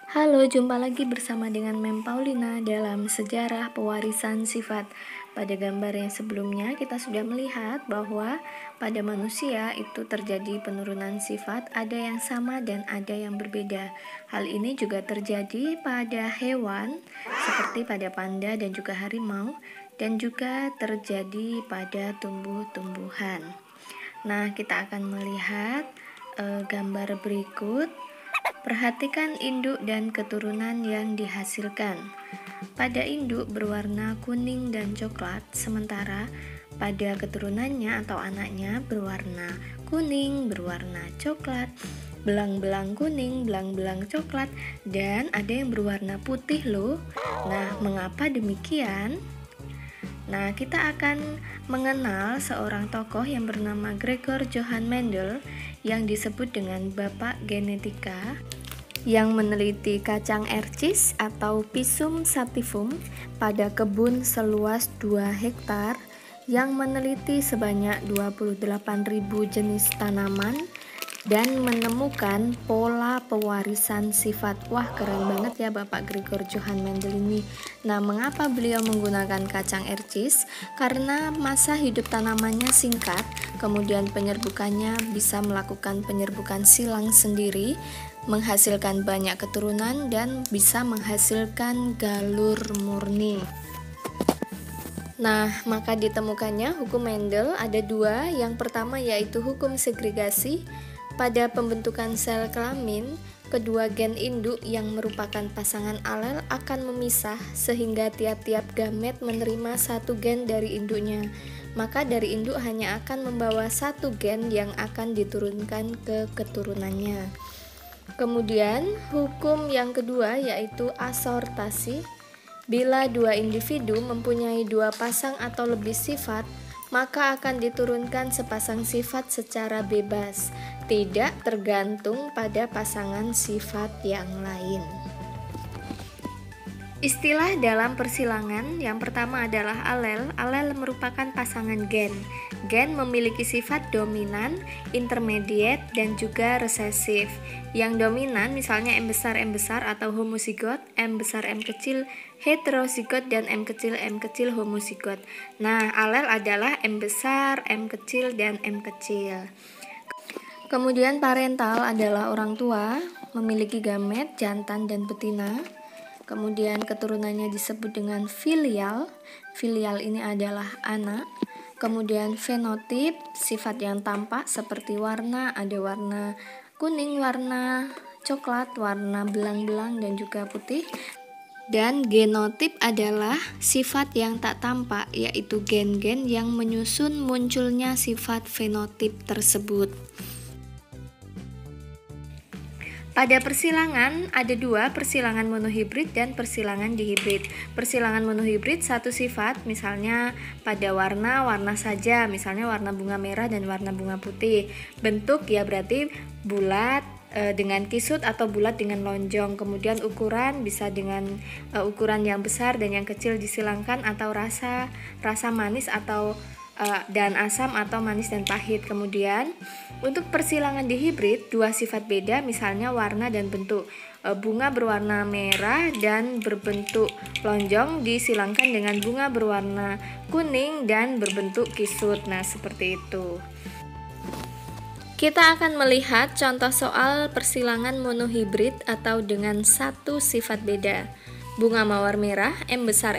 Halo, jumpa lagi bersama dengan Mem Paulina dalam sejarah pewarisan sifat. Pada gambar yang sebelumnya kita sudah melihat bahwa pada manusia itu terjadi penurunan sifat, ada yang sama dan ada yang berbeda. Hal ini juga terjadi pada hewan seperti pada panda dan juga harimau, dan juga terjadi pada tumbuh-tumbuhan. Nah, kita akan melihat gambar berikut. Perhatikan induk dan keturunan yang dihasilkan. Pada induk berwarna kuning dan coklat, sementara pada keturunannya atau anaknya berwarna kuning, berwarna coklat, belang-belang kuning, belang-belang coklat, dan ada yang berwarna putih loh. Nah, mengapa demikian? Nah, kita akan mengenal seorang tokoh yang bernama Gregor Johann Mendel yang disebut dengan Bapak Genetika, yang meneliti kacang ercis atau Pisum sativum pada kebun seluas 2 hektar, yang meneliti sebanyak 28.000 jenis tanaman dan menemukan pola pewarisan sifat. Wah, keren banget ya Bapak Gregor Johann Mendel ini. Nah, mengapa beliau menggunakan kacang ercis? Karena masa hidup tanamannya singkat, kemudian penyerbukannya bisa melakukan penyerbukan silang sendiri, menghasilkan banyak keturunan, dan bisa menghasilkan galur murni. Nah, maka ditemukannya hukum Mendel ada 2. Yang pertama yaitu hukum segregasi. Pada pembentukan sel kelamin, kedua gen induk yang merupakan pasangan alel akan memisah sehingga tiap-tiap gamet menerima satu gen dari induknya. Maka dari induk hanya akan membawa satu gen yang akan diturunkan ke keturunannya. Kemudian, hukum yang kedua yaitu asortasi. Bila 2 individu mempunyai 2 pasang atau lebih sifat, maka akan diturunkan sepasang sifat secara bebas, tidak tergantung pada pasangan sifat yang lain. Istilah dalam persilangan yang pertama adalah alel. Alel merupakan pasangan gen. Gen memiliki sifat dominan, intermediate, dan juga resesif. Yang dominan misalnya M besar atau homozigot, M besar M kecil heterozigot, dan M kecil homozigot. Nah, alel adalah M besar, M kecil, dan M kecil. Kemudian parental adalah orang tua, memiliki gamet jantan dan betina. Kemudian keturunannya disebut dengan filial. Filial ini adalah anak. Kemudian fenotip, sifat yang tampak seperti warna, ada warna kuning, warna coklat, warna belang-belang, dan juga putih. Dan genotip adalah sifat yang tak tampak, yaitu gen-gen yang menyusun munculnya sifat fenotip tersebut. Pada persilangan ada 2, persilangan monohibrid dan persilangan dihibrid. Persilangan monohibrid satu sifat, misalnya pada warna saja, misalnya warna bunga merah dan warna bunga putih. Bentuk ya berarti bulat dengan kisut atau bulat dengan lonjong. Kemudian ukuran bisa dengan ukuran yang besar dan yang kecil disilangkan, atau rasa manis atau dan asam, atau manis dan pahit. Kemudian untuk persilangan dihibrid 2 sifat beda, misalnya warna dan bentuk. Bunga berwarna merah dan berbentuk lonjong disilangkan dengan bunga berwarna kuning dan berbentuk kisut. Nah, seperti itu. Kita akan melihat contoh soal persilangan monohibrid atau dengan satu sifat beda. Bunga mawar merah M besar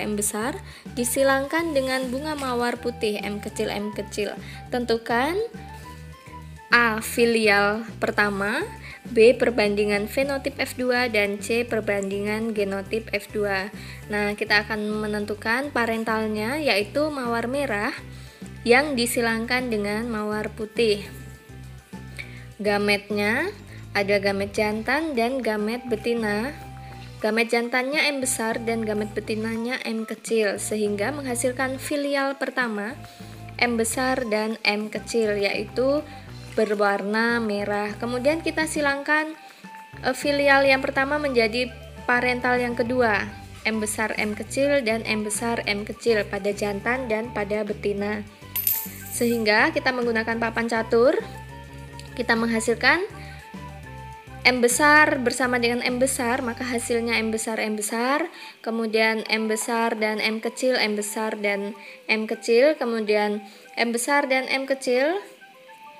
disilangkan dengan bunga mawar putih M kecil. Tentukan A. Filial pertama, B. Perbandingan fenotip F2, dan C. Perbandingan genotip F2. Nah, kita akan menentukan parentalnya yaitu mawar merah yang disilangkan dengan mawar putih. Gametnya ada gamet jantan dan gamet betina. Gamet jantannya M besar dan gamet betinanya M kecil, sehingga menghasilkan filial pertama M besar dan M kecil, yaitu berwarna merah. Kemudian kita silangkan filial yang pertama menjadi parental yang kedua, M besar M kecil dan M besar M kecil pada jantan dan pada betina. Sehingga kita menggunakan papan catur, kita menghasilkan M besar bersama dengan M besar, maka hasilnya M besar, kemudian M besar dan M kecil, M besar dan M kecil, kemudian M besar dan M kecil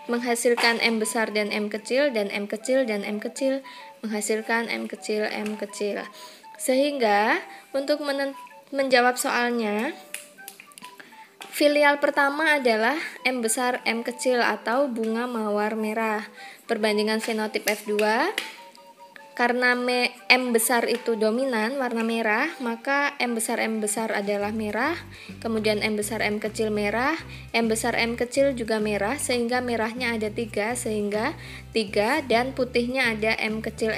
menghasilkan M besar dan M kecil, dan M kecil dan M kecil menghasilkan M kecil, M kecil. Sehingga untuk menjawab soalnya, filial pertama adalah M besar M kecil atau bunga mawar merah. Perbandingan fenotip F2, karena M besar itu dominan warna merah, maka M besar adalah merah, kemudian M besar M kecil merah, M besar M kecil juga merah, sehingga merahnya ada 3, sehingga 3, dan putihnya ada M kecil,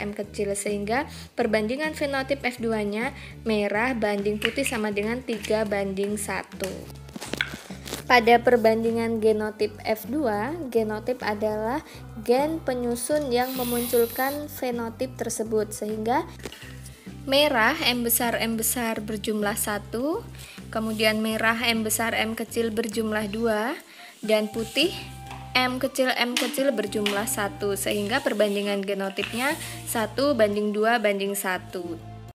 sehingga perbandingan fenotip F2 nya merah banding putih sama dengan 3:1. Pada perbandingan genotip F2, genotip adalah gen penyusun yang memunculkan fenotip tersebut, sehingga merah M besar berjumlah 1, kemudian merah M besar M kecil berjumlah 2, dan putih M kecil berjumlah 1, sehingga perbandingan genotipnya 1:2:1.